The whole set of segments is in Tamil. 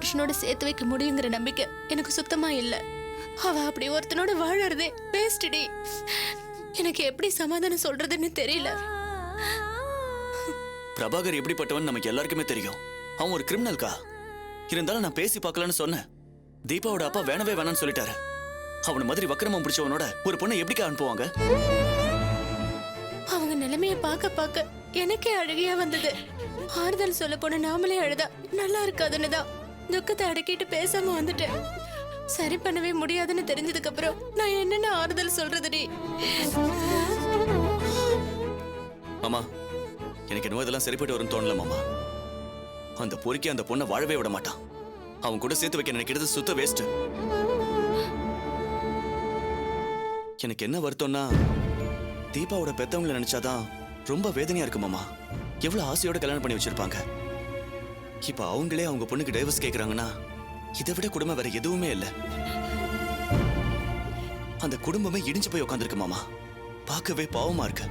புருஷனோட சேர்த்து வைக்க முடியுங்கிற நம்பிக்கை எனக்கு சுத்தமா இல்ல. அவ அப்படி ஒருத்தனோட வாழறதே வேஸ்டடி. எனக்கு எப்படி சமாதானம் சொல்றதுன்னு தெரியல. பிரபாகர் எப்படிப்பட்டவன் நமக்கு எல்லாருக்குமே தெரியும். அவன் ஒரு கிரிமினல்கா. இருந்தாலும் நான் பேசி பார்க்கலான்னு சொன்னேன். தீபாவோட அப்பா வேணவே வேணான்னு சொல்லிட்டாரு. அவன மாதிரி வக்கிரமம் பிடிச்சவனோட ஒரு பொண்ணை எப்படிக்கா அனுப்புவாங்க? அவங்க நிலைமைய பார்க்க பார்க்க எனக்கே அழுகையா வந்தது. ஆறுதல் சொல்ல போன நாமளே அழுதா நல்லா இருக்காதுன்னு தான் துக்கத்தை அடக்கிட்டு பேசாம வந்துட்டேன். சரி பண்ணவே முடியாதுன்னு தெரிஞ்சதுக்கு அப்புறம் நான் என்னென்ன ஆறுதல் சொல்றதுடி? மாமா, எனக்கு என்னவோ இதெல்லாம் சரிப்பட்டு வரும்னு தோணல மாமா. அந்த பொறுக்கி அந்த பொண்ணை வாழவே விட மாட்டான். அவன் கூட சேர்த்து வைக்க நினைக்கிறது சுத்த வேஸ்ட். எனக்கு என்ன வருத்தம்னா, தீபாவோட பெத்தவங்களை நினைச்சாதான் ரொம்ப வேதனையா இருக்கு மாமா. எவ்வளவு ஆசையோட கல்யாணம் பண்ணி வச்சிருப்பாங்க. இப்ப அவங்களே அவங்க பொண்ணுக்கு டைவர்ஸ் கேக்குறாங்கன்னா இதை விட குடும்பம் வேற எதுவுமே இல்ல. அந்த குடும்பமே இடிஞ்சு போய் உட்காந்துருக்கு மாமா. பார்க்கவே பாவமா இருக்கு.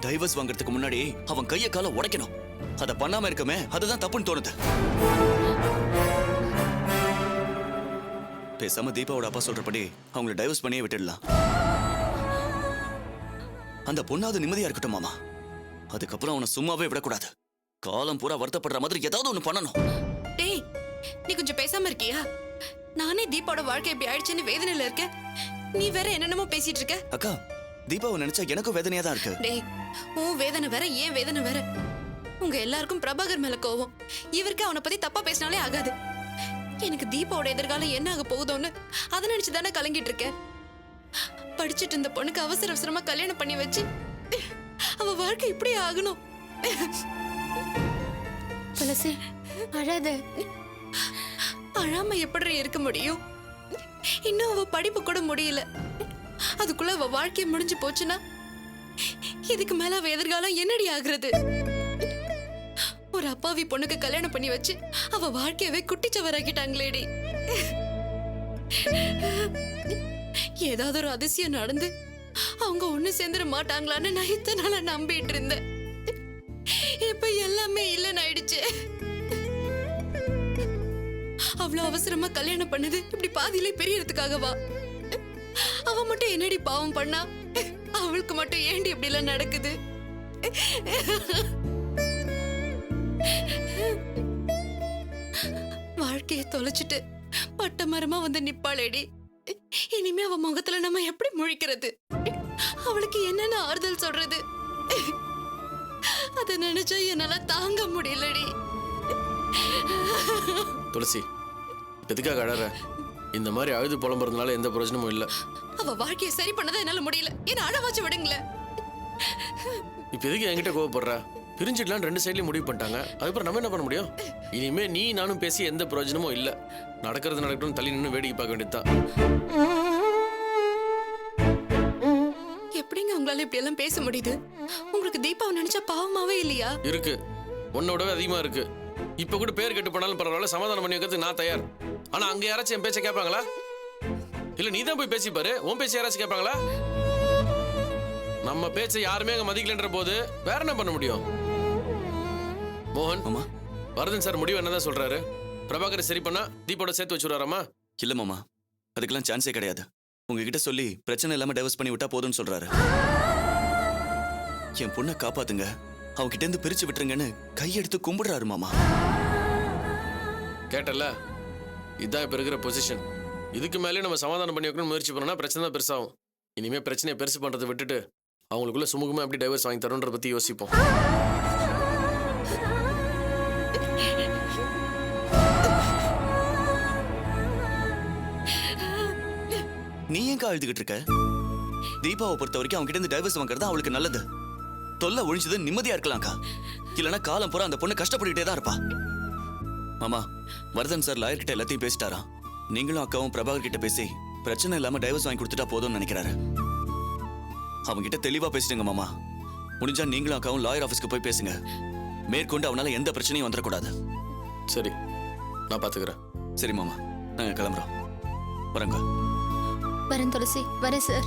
டைவர்ஸ் வாங்குறதுக்கு முன்னாடி அவன் கைய கால உடைக்கணும். அதை பண்ணாம இருக்கமே, அதுதான் தப்புன்னு தோணுது. பேசாம தீபாவோட அப்பா சொல்றபடி அவங்கள டைவர்ஸ் பண்ணியே விட்டுடலாம். அந்த பொண்ணாவது நிம்மதியா இருக்கட்டும் மாமா. அதுக்கப்புறம் அவனை சும்மாவே விடக்கூடாது. காலம் பூரா வருத்தப்படுற மாதிரி ஏதாவது ஒண்ணு பண்ணணும். டேய், நீ கொஞ்சம் பேசாம இருக்கியா? நானே தீபாவோட வாழ்க்கை எப்படி ஆயிடுச்சுன்னு வேதனையில இருக்க. நீ வேற என்னென்னமோ பேசிட்டு இருக்க. அக்கா, தீபாவை நினைச்சா எனக்கும் வேதனையா தான் இருக்கு. டேய், உன் வேதனை வேற, ஏன் வேதனை வேற. உங்க எல்லாருக்கும் பிரபாகர் மேல கோவம். இவருக்கு அவனை பத்தி தப்பா பேசினாலே ஆகாது. எனக்கு தீபாவோட எதிர்காலம் என்ன ஆக போகுதோன்னு அதை நினைச்சு தானே கலங்கிட்டு இருக்கேன். படிச்சுட்டு இருந்த பொண்ணுக்கு அவசர அவசரமா கல்யாணம் பண்ணி வச்சு அவ வாழ்க்கை இப்படி ஆகணும். துளசி, அழாத. அழாம எப்படி இருக்க முடியும்? இன்னும் அவ படிப்பு கூட முடியல. அதுக்குள்ள அவ வாழ்க்கை முடிஞ்சு போச்சுன்னா இதுக்கு மேல அவ எதிர்காலம் என்னடி ஆகுறது? ஒரு அப்பாவி பொண்ணுக்கு கல்யாணம் பண்ணி வச்சு அவ வாழ்க்கையவே குட்டிச்சவராக்கிட்டாங்களேடி. ஏதாவது ஒரு அதிசயம் நடந்து அவங்க ஒண்ணு சேர்ந்துட மாட்டாங்களான்னு நான் இத்தனை நாளா நம்பிட்டு இருந்தேன். இப்ப எல்லாமே இல்லைன்னு ஆயிடுச்சு. அவ்வளவு அவசரமா கல்யாணம் பண்ணது இப்படி பாதியிலே பெரியறதுக்காகவா? அவ மட்டும் என்னடி பாவம் பண்ணா? அவளுக்கு மட்டும் ஏண்டி இப்படி எல்லாம் நடக்குது? வாழ்க்கைய தொலைச்சிட்டு பட்ட மரமா வந்து நிப்பாளேடி. இனிமே அவ முகத்துல நம்ம எப்படி முழிக்கிறது? அவளுக்கு என்னென்ன ஆறுதல் சொல்றது? அத நினைச்சா என்னால தாங்க முடியலடி. துளசி, எதுக்காக அழற? இந்த மாதிரி அழுது புலம்புறதுனால எந்த பிரயோஜனமும் இல்ல. அவ வாழ்க்கையை சரி பண்ணதை என்னால முடியல. என்ன அழவாச்சு விடுங்களேன். இப்ப எதுக்கு என்கிட்ட கோவப்படுற? பிரிஞ்சிடலாம், ரெண்டு சைட்லயும் முடிவு பண்ணிட்டாங்க. அதுக்கப்புறம் நம்ம என்ன பண்ண முடியும்? இனிமே நீ நானும் பேசி எந்த பிரயோஜனமும் இல்ல. நடக்கிறது நடக்கட்டும், தள்ளி நின்று வேடிக்கை பார்க்க வேண்டியதுதான். எப்படிங்க உங்களால இப்படி எல்லாம் பேச முடியுது? உங்களுக்கு தீபாவை நினைச்சா பாவமாவே இல்லையா? இருக்கு, உன்னோடவே அதிகமா இருக்கு. இப்ப கூட பேர் கெட்டு போனாலும் பரவாயில்ல, சமாதானம் பண்ணி வைக்கிறதுக்கு நான் தயார். ஆனா அங்க யாராச்சும் என் பேச்ச கேட்பாங்களா? இல்ல நீ தான் போய் பேசி பாரு, உன் பேச்ச யாராச்சும் கேட்பாங்களா? நம்ம பேச்சை யாருமே அங்க மதிக்கலன்ற போது வேற என்ன பண்ண முடியும்? மோகன், மாமா, வரதன் சார் முடிவு என்னதான் சொல்றாரு? பிரபாகரை சரி பண்ணா தீபோட சேர்த்து வச்சுறாராமா? இல்ல மாமா, அதுக்கெல்லாம் சான்ஸே கிடையாது. உங்ககிட்ட சொல்லி பிரச்சனை இல்லாம டைவர்ஸ் பண்ணி விட்டா போதும்னு சொல்றாரு. என் பொண்ணை காப்பாத்துங்க, அவகிட்ட இருந்து பிரிச்சு விட்டுருங்கன்னு கையெடுத்து கும்பிடுறாரு மாமா. கேட்டல, இதுதான் இப்ப இருக்கிற பொசிஷன். இதுக்கு மேலே நம்ம சமாதானம் பண்ணி வைக்கணும்னு முயற்சி பண்ணோம்னா பிரச்சனை தான் பெருசாகும். இனிமே பிரச்சனையை பெருசு பண்றதை விட்டுட்டு அவங்களுக்குள்ள சுமூகமா எப்படி டைவர்ஸ் வாங்கி தரோன்ற பத்தி யோசிப்போம். நீ ஏன் அழுதுகிட்டு இருக்க? தீபாவை பொறுத்த வரைக்கும் அவங்க கிட்ட இருந்து டைவர்ஸ் வாங்குறது அவளுக்கு நல்லது. தொல்லை ஒழிஞ்சது நிம்மதியா இருக்கலாம்க்கா. இல்லைன்னா காலம் பூரா அந்த பொண்ணு கஷ்டப்பட்டுக்கிட்டே தான் இருப்பா. மாமா, வரதன் சார் லாயர் கிட்ட எல்லாத்தையும் பேசிட்டாராம். நீங்களும் அக்காவும் பிரபாகர் கிட்ட பேசி பிரச்சனை இல்லாம டைவர்ஸ் வாங்கி கொடுத்துட்டா போதும்னு நினைக்கிறாரு. அவங்க கிட்ட தெளிவா பேசிடுங்க மாமா. முடிஞ்சா நீங்களும் அக்காவும் லாயர் ஆபீஸ்க்கு போய் பேசுங்க. மேற்கொண்டு அவனால எந்த பிரச்சனையும் வந்துடக்கூடாது. சரி, நான் பாத்துக்கிறேன். சரி மாமா, நாங்க கிளம்புறோம். வரங்க. வரேன் துளசி, வரேன் சார்.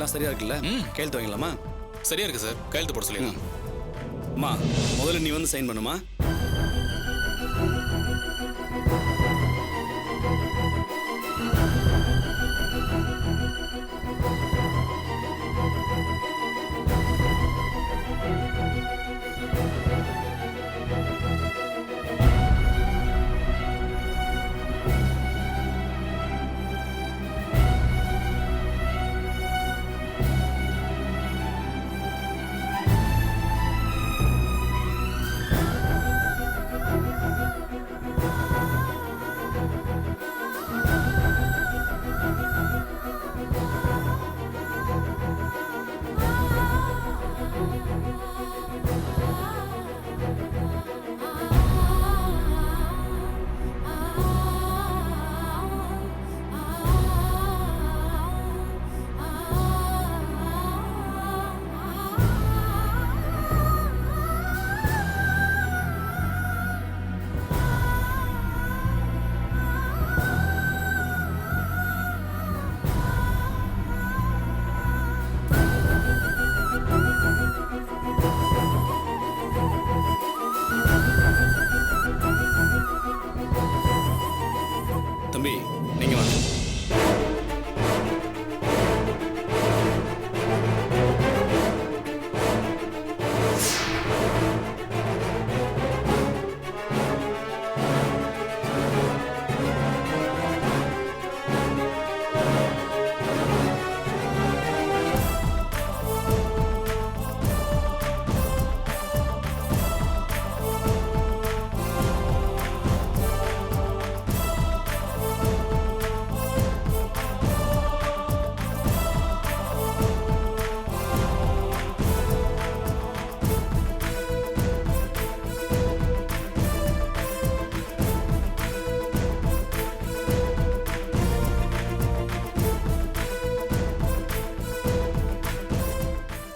எல்லாம் சரியா இருக்குல்ல? கையெழுத்து வாங்கலாமா? சரியா இருக்கு சார், கையெழுத்து போட சொல்லிடுங்க. அம்மா முதல்ல நீ வந்து சைன் பண்ணுமா. தம்பி நீங்க வாங்க.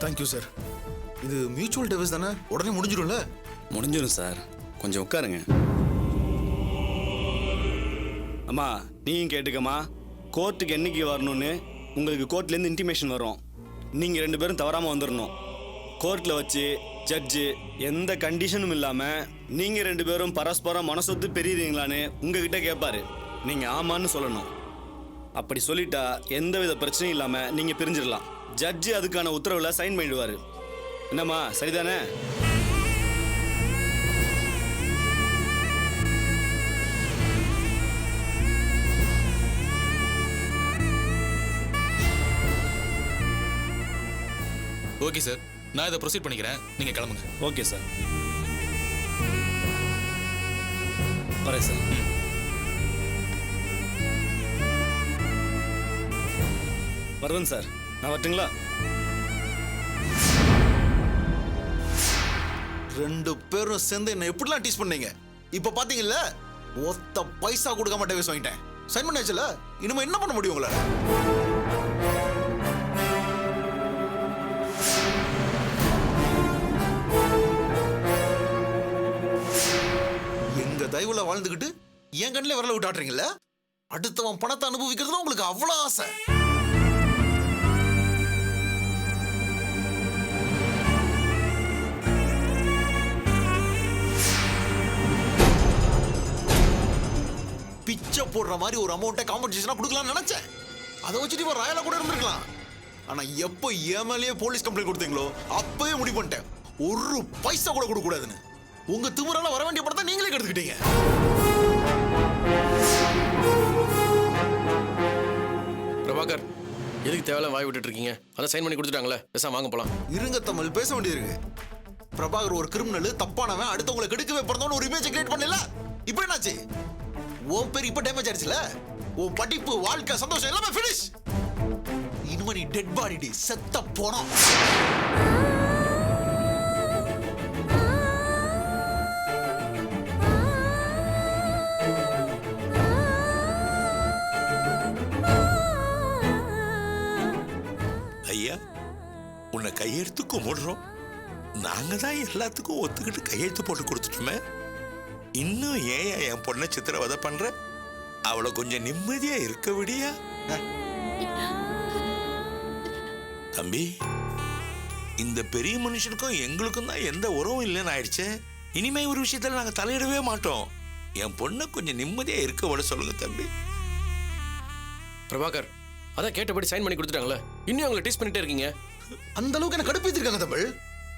Thank you sir. இது மியூச்சுவல் டிவைஸ் தானே, உடனே முடிஞ்சிடும்ல? முடிஞ்சிடும் சார், கொஞ்சம் உட்காருங்க. அம்மா நீயும் கேட்டுக்கம்மா. கோர்ட்டுக்கு என்னைக்கு வரணும்னு உங்களுக்கு கோர்ட்லேருந்து இன்டிமேஷன் வரும். நீங்கள் 2 பேரும் தவறாமல் வந்துடணும். கோர்ட்டில் வச்சு ஜட்ஜு எந்த கண்டிஷனும் இல்லாமல் நீங்கள் 2 பேரும் பரஸ்பரம் மனசொத்து பெரியறீங்களான்னு உங்ககிட்ட கேட்பாரு. நீங்கள் ஆமான்னு சொல்லணும். அப்படி சொல்லிட்டா எந்தவித பிரச்சனையும் இல்லாமல் நீங்கள் பிரிஞ்சிடலாம். ஜட்ஜு அதுக்கான உத்தரவில் சைன் பண்ணிடுவார். என்னம்மா சரிதானே? ஓகே சார், நான் இதை ப்ரொசீட் பண்ணிக்கிறேன், நீங்க கிளம்புங்க. ஓகே சார், வரேன் சார். வரேன் சார், நான் வரட்டுங்களா? 2 பேரும் சேர்ந்து என்ன எப்படிலாம் டீஸ் பண்ணீங்க. இப்ப பாத்தீங்கல்ல, ஒத்த பைசா கொடுக்காம டிவைஸ் வாங்கிட்டேன். சைன் பண்ணியாச்சுல, இனிமே என்ன பண்ண முடியும் உங்களால? எங்க தயவுல வாழ்ந்துகிட்டு என் கண்ணிலே விரல விட்டு ஆட்டுறீங்கல்ல? அடுத்தவன் பணத்தை அனுபவிக்கிறது உங்களுக்கு அவ்வளவு ஆசை. பிச்சை போடுற மாதிரி ஒரு அமௌண்ட்டை காம்பன்சேஷனா கொடுக்கலாம்னு நினைச்சேன். அதை வச்சுட்டு இப்போ ராயலா கூட இருந்திருக்கலாம். ஆனா எப்போ ஏமாலேயே போலீஸ் கம்ப்ளைண்ட் கொடுத்தீங்களோ அப்பவே முடிவு பண்ணிட்டேன், ஒரு பைசா கூட கொடுக்க கூடாதுன்னு. உங்க திமிரால வர வேண்டிய படத்தை நீங்களே கெடுத்துக்கிட்டீங்க. பிரபாகர், எதுக்கு தேவையில்லாம் வாய் விட்டுட்டு இருக்கீங்க? அதான் சைன் பண்ணி கொடுத்துட்டாங்களே, பேசாம வாங்க போலாம். இருங்க தமிழ், பேச வேண்டியிருக்கு. பிரபாகர் ஒரு கிரிமினல், தப்பானவன், அடுத்தவங்களை கெடுக்கவே பிறந்தவன் ஒரு இமேஜ் கிரியேட் பண்ணல. இப்போ என்னாச்சு? உன் பேர் இப்ப டேமேஜ் ஆயிடுச்சுல. உன் படிப்பு, வாழ்க்கை, சந்தோஷம் எல்லாமே ஃபினிஷ். இனிமே நீ டெட் பாடி, செத்த போனோம். ஐயா, உன்னை கையெழுத்து கும்பிடுறோம். நாங்க தான் எல்லாத்துக்கும் ஒத்துக்கிட்டு கையெழுத்து போட்டு கொடுத்துட்டோமே. இன்னும் ஏன் என் பொண்ணை சித்திரவதை பண்ற? அவளை கொஞ்சம் நிம்மதியா இருக்க விடியா? தம்பி, இந்த பெரிய மனுஷனுக்கும் எங்களுக்கும் தான் எந்த உறவும் இல்லைன்னு ஆயிடுச்சு. இனிமே ஒரு விஷயத்துல நாங்க தலையிடவே மாட்டோம். என் பொண்ணை கொஞ்சம் நிம்மதியா இருக்க விட சொல்லுங்க தம்பி. பிரபாகர், அதான் கேட்டபடி சைன் பண்ணி கொடுத்துட்டாங்களே, இன்னும் அவங்களை டீஸ் பண்ணிட்டே இருக்கீங்க. அந்த அளவுக்கு என்ன கடுப்பேத்திருக்காங்க தமிழ்.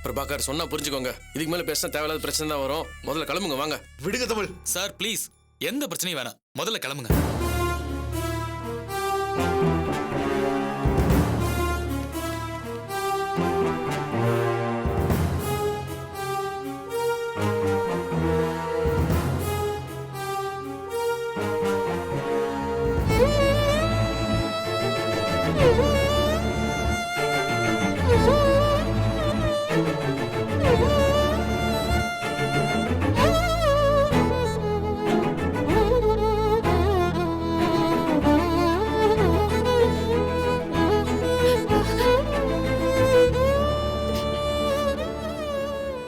பிரபாகர், சொன்னா புரிஞ்சுக்கோங்க. இதுக்கு மேல பேசினா தேவையில்லாத பிரச்சனை தான் வரும். முதல்ல கிளம்புங்க, வாங்க. விடுங்க தமிழ். சார் ப்ளீஸ், எந்த பிரச்சனையும் வேணாம், முதல்ல கிளம்புங்க.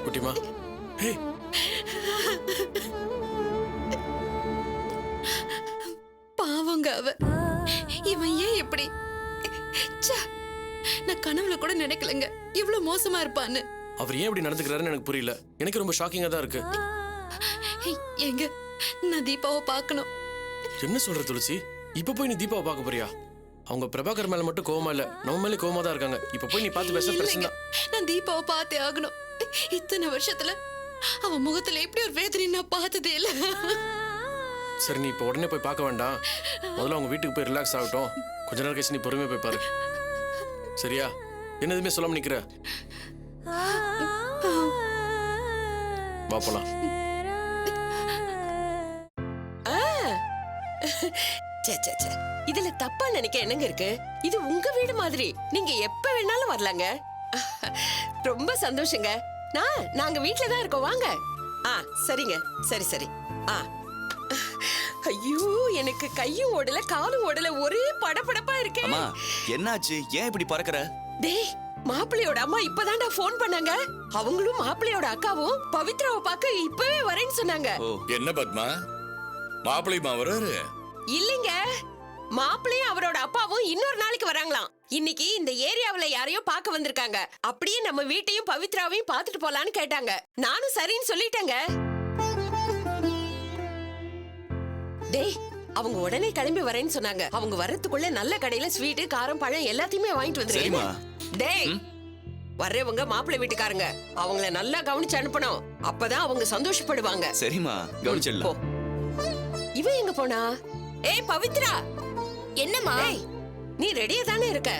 குட்டிமா, ஹே, பாவங்க அவ. இவன் ஏன் இப்படி? ச்சே, நான் கனவுல கூட நினைக்கலங்க இவ்வளவு மோசமா இருப்பான்னு. அவர் ஏன் இப்படி நடந்துக்கிறாருன்னு எனக்கு புரியல. எனக்கு ரொம்ப ஷாக்கிங்கா தான் இருக்கு. எங்க நான் தீபாவை பார்க்கணும். என்ன சொல்ற துளசி? இப்ப போய் நீ தீபாவை பார்க்க போறியா? அவங்க பிரபாகர் மேல மட்டும் கோவமா இல்ல, நம்ம மேலே கோவமா தான் இருக்காங்க. இப்ப போய் நீ பார்த்து பேச பிரச்சனை இல்லைங்க, தான். நான் தீபாவை பார்த்தே ஆகணும். இத்தனை வருஷத்துல அவன் முகத்துல எப்படி ஒரு வேதனை நான் பார்த்ததே இல்ல. சரி, நீ இப்ப உடனே போய் பார்க்க வேண்டாம். முதல்ல அவங்க வீட்டுக்கு போய் ரிலாக்ஸ் ஆகட்டும். கொஞ்ச நேரம் கழிச்சு நீ பொறுமையா போய் பாரு. சரியா? என்ன எதுவுமே சொல்லாம நிக்கிற? வா போலாம். ச்சே, ச்சே, ச்சே. இதுல தப்பா நினைக்க என்னங்க இருக்கு? இது உங்க வீடு மாதிரி, நீங்க எப்ப வேணாலும் வரலாங்க. ரொம்ப சந்தோஷங்க. நாங்க வீட்ல தான் இருக்கோம், வாங்க. சரிங்க, சரி சரி. ஐயோ, எனக்கு கையும் ஓடல காலும் ஓடல, ஒரே படபடப்பா இருக்கே. அம்மா, என்னாச்சு? ஏன் இப்படி பறக்கற? டேய், மாப்பிள்ளையோட அம்மா இப்பதான்டா ஃபோன் பண்ணாங்க. அவங்களும் மாப்பிள்ளையோட அக்காவும் பவித்ராவை பார்க்க இப்பவே வரேன்னு சொன்னாங்க. என்ன பத்மா, மாப்பிள்ளைமா வர்றாரு? இல்லைங்க, மாப்பிள்ளையும் அவரோட அப்பாவும் இன்னொரு நாளைக்கு வராங்களாம். இன்னைக்கு இந்த ஏரியாவுல யாரையோ பார்க்க வந்திருக்காங்க. அப்படியே நம்ம வீட்டையும் பவித்ராவையும் பார்த்துட்டு போலான்னு கேட்டாங்க. நானும் சரின்னு சொல்லிட்டேங்க. டேய், அவங்க உடனே கிளம்பி வரேன்னு சொன்னாங்க. அவங்க வர்றதுக்குள்ள நல்ல கடையில ஸ்வீட், காரம், பழம் எல்லாத்தையுமே வாங்கிட்டு சரிம்மா. வந்துருங்க. டேய், வர்றவங்க மாப்பிள்ளை வீட்டுக்காரங்க, அவங்கள நல்லா கவனிச்சு அனுப்பணும். அப்பதான் அவங்க சந்தோஷப்படுவாங்க. சரிம்மா, கவனிச்சிடலாம். இவன் எங்க போனா? ஏய் பவித்ரா, என்னம்மா? ஏய், நீ ரெடியா தானே இருக்க?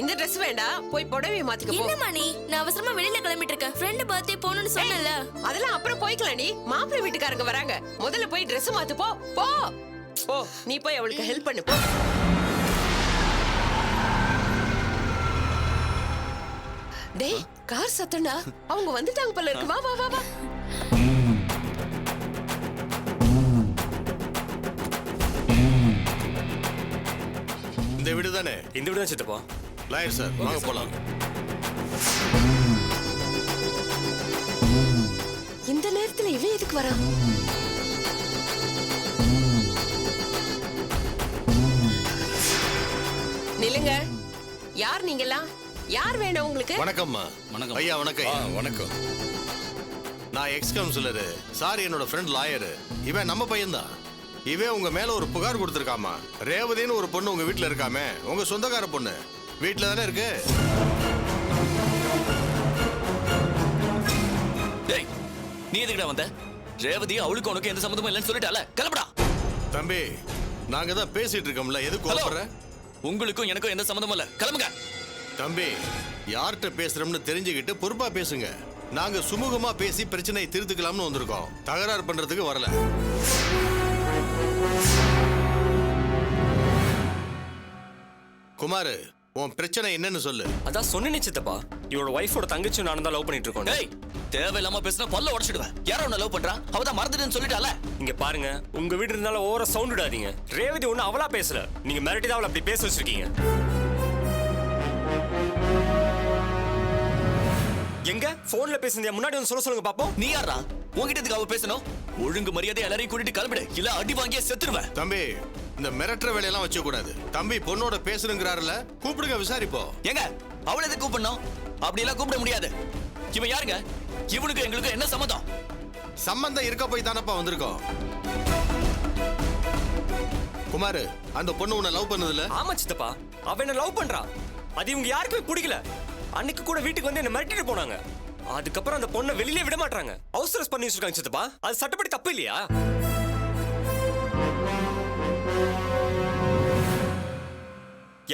இந்த Dress வேண்டாம், போய் புடவைய மாத்திக்க போ. என்னம்மா நீ? நான் அவசரமா வெளியில கிளம்பிட்டு இருக்கேன். ஃப்ரெண்ட் பர்த்டே போகணும்னு சொன்னல. அதெல்லாம் அப்புறம் போய்க்கலாம். நீ மாப்பிள்ளை வீட்டுக்காரங்க வராங்க, முதல்ல போய் Dress மாத்து. போ போ போ, நீ போய் அவளுக்கு ஹெல்ப் பண்ணு. போ. டேய், கார் சத்தம்டா, அவங்க வந்துட்டாங்க போல இருக்கு. வா வா வா வா. இந்த வீடு தானே? இந்த வீடு தான் சித்தப்பா. லாயர் சார், வாங்க போலாம். இந்த நேரத்துல இவன் எதுக்கு வரான்? நில்லுங்க. யார் நீங்கெல்லாம்? யார் வேணும் உங்களுக்கு? வணக்கம்மா. வணக்கம். ஐயா வணக்கம். வணக்கம். நான் எக்ஸ் கவுன்சிலரு. சார் என்னோட ஃப்ரெண்ட் லாயரு. இவன் நம்ம பையன்தான். இவன் உங்க மேல ஒரு புகார் கொடுத்திருக்காமா. ரேவதின்னு ஒரு பொண்ணு உங்க வீட்டுல இருக்காமே, உங்க சொந்தக்கார பொண்ணு. வீட்டுல தானே இருக்கு. டேய், நீ எதுக்குடா வந்த? ரேவதி அவளுக்கு உனக்கு எந்த சம்மந்தமும் இல்லைன்னு சொல்லிட்டால, கிளம்புடா. தம்பி, நாங்க தான் பேசிட்டு இருக்கோம்ல, எதுக்கு கோபப்படுற? உங்களுக்கும் எனக்கும் எந்த சம்மந்தமும் இல்ல, கிளம்புங்க. தம்பி, யார்கிட்ட பேசுறோம்னு தெரிஞ்சுக்கிட்டு பொறுப்பா பேசுங்க. நாங்க சுமூகமா பேசி பிரச்சனையை தீர்த்துக்கலாம்னு வந்திருக்கோம், தகராறு பண்றதுக்கு வரல. குமார், உன் பிரச்சனை என்னன்னு சொல்லு. அதான் சொன்னேனே சித்தப்பா, இவரோட ஒய்ஃபோட தங்கச்சி நானும் தான் லவ் பண்ணிட்டு இருக்கோம். டேய், தேவையில்லாம பேசினா பல்ல உடைச்சிடுவேன். யாரோ உன்னை லவ் பண்றா, அவ தான் மறந்துட்டேன்னு சொல்லிட்டால. இங்க பாருங்க, உங்க வீடு இருந்தாலும் ஓவரா சவுண்ட் விடாதீங்க. ரேவதி ஒண்ணு அவளா பேசல, நீங்க மிரட்டி தான் அவளை அப்படி பேச வச்சிருக்கீங்க. எங்க போன்ல பேசுனதே முன்னாடி வந்து சொல்லுங்க பாப்போம். நீ யாரா? உன்கிட்ட எதுக்கு அவ பேசணும்? ஒழுங்கு மரியாதை எல்லாரையும் கூட்டிட்டு கிளம்பிடு, இல்ல அடி வாங்கியே செத்துருவேன். தம்பி, இந்த மிரட்டுற வேலையெல்லாம் வச்ச கூடாது. தம்பி பொண்ணோட பேசுறேங்கிறாருல, கூப்பிடுங்க, விசாரிப்போம். ஏங்க, அவளை எதுக்கு கூப்பிடணும்? அப்படியெல்லாம் கூப்பிட முடியாது. இவன் யாருங்க? இவனுக்கு எங்களுக்கு என்ன சம்மதம்? சம்பந்தம் இருக்க போய் தானப்பா வந்திருக்கோம். குமார், அந்த பொண்ணு உன்னை லவ் பண்ணதுல? ஆமா சித்தப்பா, அவ என்ன லவ் பண்றா. அது இவங்க யாருக்குமே பிடிக்கல. அன்னைக்கு கூட வீட்டுக்கு வந்து என்ன மிரட்டிட்டு போனாங்க. அதுக்கப்புறம் அந்த பொண்ணை வெளியிலே விட மாட்டாங்க. அவசரம் பண்ணி வச்சிருக்காங்க சித்தப்பா. அது சட்டப்படி தப்பு இல்லையா?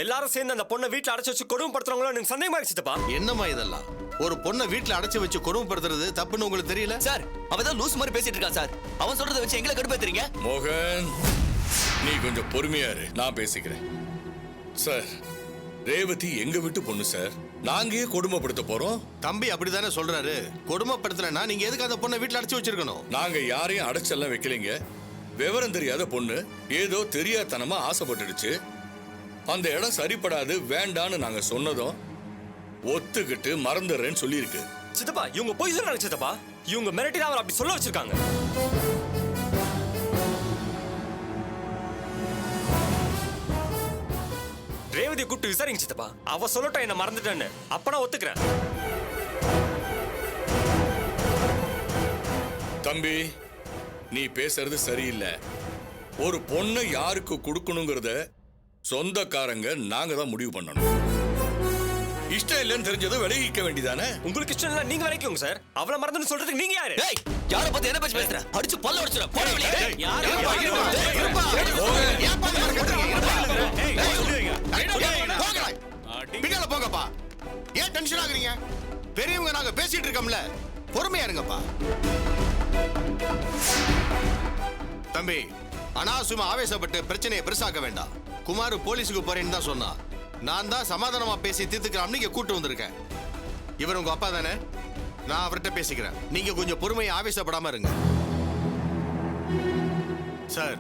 எல்லாரும் சேர்ந்து அந்த பொண்ணை வீட்டுல அடைச்சு வச்சு கொடுமைப்படுத்துறாங்களோ எனக்கு சந்தேகமா இருக்கு சித்தப்பா. என்னம்மா இதெல்லாம்? ஒரு பொண்ணை வீட்டுல அடைச்சு வச்சு கொடுமைப்படுத்துறது தப்புன்னு உங்களுக்கு தெரியல? சார், அவன் தான் லூஸ் மாதிரி பேசிட்டு இருக்கான் சார். அவன் சொல்றதை வச்சு எங்களை கடுப்பேத்துறீங்க. மோகன், நீ கொஞ்சம் பொறுமையா இரு, நான் பேசிக்கிறேன். சார், ரேவதி எங்க வீட்டு பொண்ணு சார். நாங்க ஏன் கொடுமைப்படுத்த போறோம்? தம்பி அப்படிதானே சொல்றாரு. கொடுமைப்படுத்தலன்னா நீங்க எதுக்கு அந்த பொண்ணை வீட்டுல அடைச்சு வச்சிருக்கணும்? நாங்க யாரையும் அடைச்செல்லாம் வைக்கலைங்க. விவரம் தெரியாத பொண்ணு ஏதோ தெரியாதனமா ஆசைப்பட்டுடுச்சு. அந்த இடம் சரிப்படாது, வேண்டான்னு நாங்க சொன்னதும் ஒத்துக்கிட்டு மறந்துடுறேன்னு சொல்லியிருக்கு. சித்தப்பா, இவங்க போய் சொல்றாங்க சித்தப்பா. இவங்க மிரட்டி தான் அவரை அப்படி சொல்ல வச்சிருக்காங்க. ரேவதியை கூப்பிட்டு விசாரிங்க சித்தப்பா. அவ சொல்லட்டும் என்ன மறந்துட்டேன்னு. அப்ப நான் ஒத்துக்கிறேன். தம்பி, நீ பேசுறது சரியில்லை. ஒரு பொண்ணை யாருக்கு கொடுக்கணுங்கிறத சொந்தக்காரங்க நாங்க தான் முடிவு பண்ணணும். இஷ்டம் இல்லைன்னு தெரிஞ்சதும் விலகிக்க வேண்டியதானே? உங்களுக்கு இஷ்டம் இல்ல, நீங்க வரைக்கும் சார். அவளை மறந்துன்னு சொல்றதுக்கு நீங்க யாரு? டேய், யாரை பத்தி என்ன பேச்சு பேசுற? அடிச்சு பல்ல உடைச்சுற. போட வெளியே. பின்னால போங்கப்பா. ஏன் டென்ஷன் ஆகுறீங்க? பெரியவங்க நாங்க பேசிட்டு இருக்கோம்ல, பொறுமையா இருங்கப்பா. தம்பி, அனாவசியமா ஆவேசப்பட்டு பிரச்சனையை பெருசாக்க வேண்டாம். குமார் போலீஸுக்கு போறேன்னு தான் சொன்னா. நான் தான் சமாதானமா பேசி தீர்த்துக்கிறான்னு இங்க கூட்டு வந்திருக்கேன். இவர் உங்க அப்பா தானே? நான் அவர்கிட்ட பேசிக்கிறேன். நீங்க கொஞ்சம் பொறுமையை ஆவேசப்படாம இருங்க. சார்,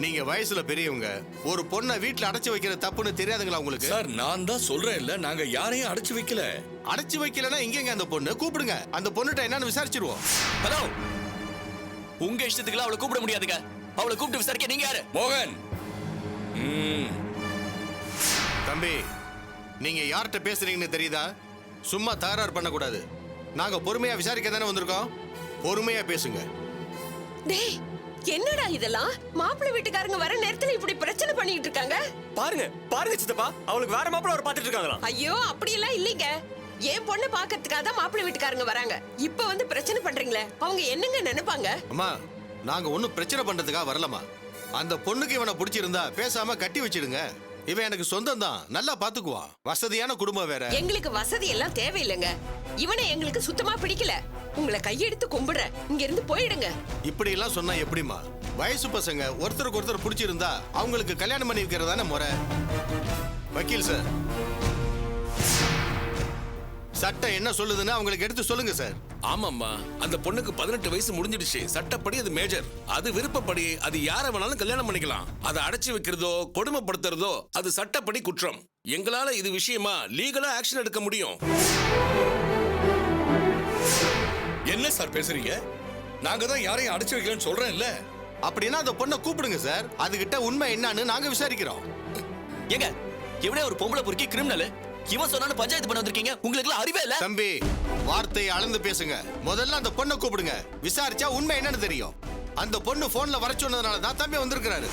நீங்க வயசுல பெரியவங்க. ஒரு பொண்ணை வீட்டுல அடைச்சு வைக்கிற தப்புன்னு தெரியாதுங்களா உங்களுக்கு? சார், நான் தான் சொல்றேன் இல்ல, நாங்க யாரையும் அடைச்சு வைக்கல. அடைச்சு வைக்கலன்னா இங்கங்க அந்த பொண்ணு கூப்பிடுங்க. அந்த பொண்ணுட்ட என்னன்னு விசாரிச்சிருவோம். ஹலோ, உங்க இஷ்டத்துக்குலாம் அவளை கூப்பிட முடியாதுங்க. அவளை கூப்பிட்டு விசாரிக்க நீங்க யாரு? மோகன், தம்பி, நீங்க யார்கிட்ட பேசுறீங்கன்னு தெரியுதா? சும்மா தகராறு பண்ணக்கூடாது. நாங்க பொறுமையா விசாரிக்க தானே வந்திருக்கோம். பொறுமையா பேசுங்க. டேய், என்னடா இதெல்லாம்? மாப்பிள்ளை வீட்டுக்காரங்க வர நேரத்துல இப்படி பிரச்சனை பண்ணிட்டு இருக்காங்க. பாருங்க பாருங்க சித்தப்பா, அவளுக்கு வேற மாப்பிள்ள அவர் பாத்துட்டு இருக்காங்களா? ஐயோ, அப்படி எல்லாம் இல்லைங்க. என் பொண்ணு பாக்கிறதுக்காக தான் மாப்பிள்ளை வீட்டுக்காரங்க வராங்க. இப்ப வந்து பிரச்சனை பண்றீங்களே, அவங்க என்னங்க நினைப்பாங்க? அம்மா, நாங்க ஒண்ணும் பிரச்சனை பண்றதுக்காக வரலமா. அந்த பொண்ணுக்கு இவனை பிடிச்சிருந்தா பேசாம கட்டி வச்சிடுங்க. இவன் எனக்கு சொந்தம் தான், நல்லா பாத்துக்குவான். வசதியான குடும்பம் வேற. எங்களுக்கு வசதி எல்லாம் தேவையில்லைங்க. இவனை எங்களுக்கு சுத்தமா பிடிக்கல. உங்களை கையெடுத்து கும்பிடுறேன், இங்க இருந்து போயிடுங்க. இப்படி எல்லாம் சொன்னா எப்படிமா? வயசு பசங்க ஒருத்தருக்கு ஒருத்தர் பிடிச்சிருந்தா அவங்களுக்கு கல்யாணம் பண்ணி வைக்கிறதானே முறை. வக்கீல் சார், சட்டம் என்ன சொல்லுதுன்னு அவங்களுக்கு எடுத்து சொல்லுங்க சார். ஆமாம்மா, அந்த பொண்ணுக்கு 18 வயசு முடிஞ்சிடுச்சு. சட்டப்படி அது மேஜர். அது விருப்பப்படி அது யாரை வேணாலும் கல்யாணம் பண்ணிக்கலாம். அதை அடைச்சு வைக்கிறதோ கொடுமைப்படுத்துறதோ அது சட்டப்படி குற்றம். எங்களால இது விஷயமா லீகலா ஆக்ஷன் எடுக்க முடியும். என்ன சார் பேசுறீங்க? நாங்க தான் யாரையும் அடைச்சு வைக்கலன்னு சொல்றேன் இல்ல. அப்படின்னா அந்த பொண்ணை கூப்பிடுங்க சார். அதுகிட்ட உண்மை என்னன்னு நாங்க விசாரிக்கிறோம். ஏங்க, இவனே ஒரு பொம்பளை பொறுக்கி கிரிமினல். இவன் சொன்னான்னு பஞ்சாயத்து பண்ண வந்திருக்கீங்க. உங்களுக்கு எல்லாம் அறிவே இல்ல? தம்பி, வார்த்தையை அளந்து பேசுங்க. முதல்ல அந்த பொண்ணை கூப்பிடுங்க. விசாரிச்சா உண்மை என்னன்னு தெரியும். அந்த பொண்ணு போன்ல வர சொன்னதுனால தான் தம்பி வந்திருக்கிறாரு.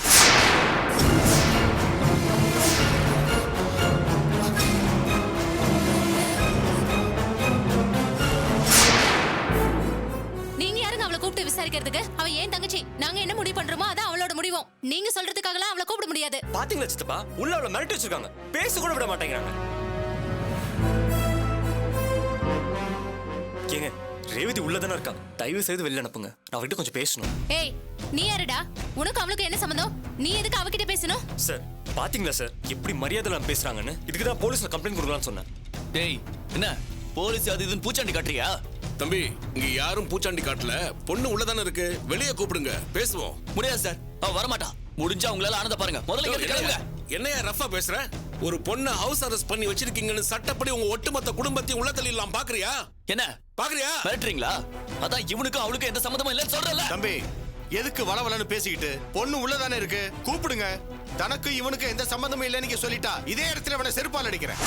நீங்க யாருங்க அவளை கூப்பிட்டு விசாரிக்கிறதுக்கு? அவ ஏன் தங்கச்சி. நாங்க என்ன முடிவு பண்றோமோ அதான் அவளோட முடிவும். நீங்க சொல்றதுக்காகலாம் அவளை கூப்பிட முடியாது. பாத்தீங்களா சித்தப்பா, உள்ள அவளை மிரட்டி வச்சிருக்காங்க. பேச கூட விட மாட்டேங்கிறாங்க. ஏங்க, ரேவதி உள்ளதானே இருக்கா. தயவு செய்து வெளில அனுப்புங்க. நான் அவகிட்ட கொஞ்சம் பேசணும். ஏய், நீ யாருடா? உனக்கு அவளுக்கு என்ன சம்பந்தம்? நீ எதுக்கு அவகிட்ட பேசணும்? சார், பாத்தீங்களா சார் எப்படி மரியாதை நான் பேசுறாங்கன்னு? இதுக்கு தான் போலீஸ்ல கம்ப்ளைண்ட் கொடுக்கலாம்னு சொன்னேன். டேய், என்ன போலீஸ் அது இதுன்னு பூச்சாண்டி காட்டுறியா? தம்பி, இங்க யாரும் பூச்சாண்டி காட்டல. பொண்ணு உள்ளதானே இருக்கு. வெளியே கூப்பிடுங்க, பேசுவோம். முடியாது சார், அவ வரமாட்டா. முடிஞ்சா உங்களால ஆனந்த பாருங்க. முதல்ல இங்க கிளம்புங்க. என்னையா ரஃபா பேசுற? ஒரு பொண்ணை ஹவுஸ் அரெஸ்ட் பண்ணி வச்சிருக்கீங்கன்னு சட்டப்படி உங்க ஒட்டுமொத்த குடும்பத்தையும் உள்ள தள்ளிடலாம் பாக்குறியா? என்ன பாக்குறியா? மிரட்டுறீங்களா? அதான் இவனுக்கும் அவளுக்கும் எந்த சம்மந்தமும் இல்லைன்னு சொல்றல. தம்பி, எதுக்கு வளவலன்னு பேசிக்கிட்டு? பொண்ணு உள்ளதானே இருக்கு, கூப்பிடுங்க. தனக்கு இவனுக்கு எந்த சம்பந்தமும் இல்லைன்னு சொல்லிட்டா இதே இடத்துல அவனை செருப்பால் அடிக்கிறேன்.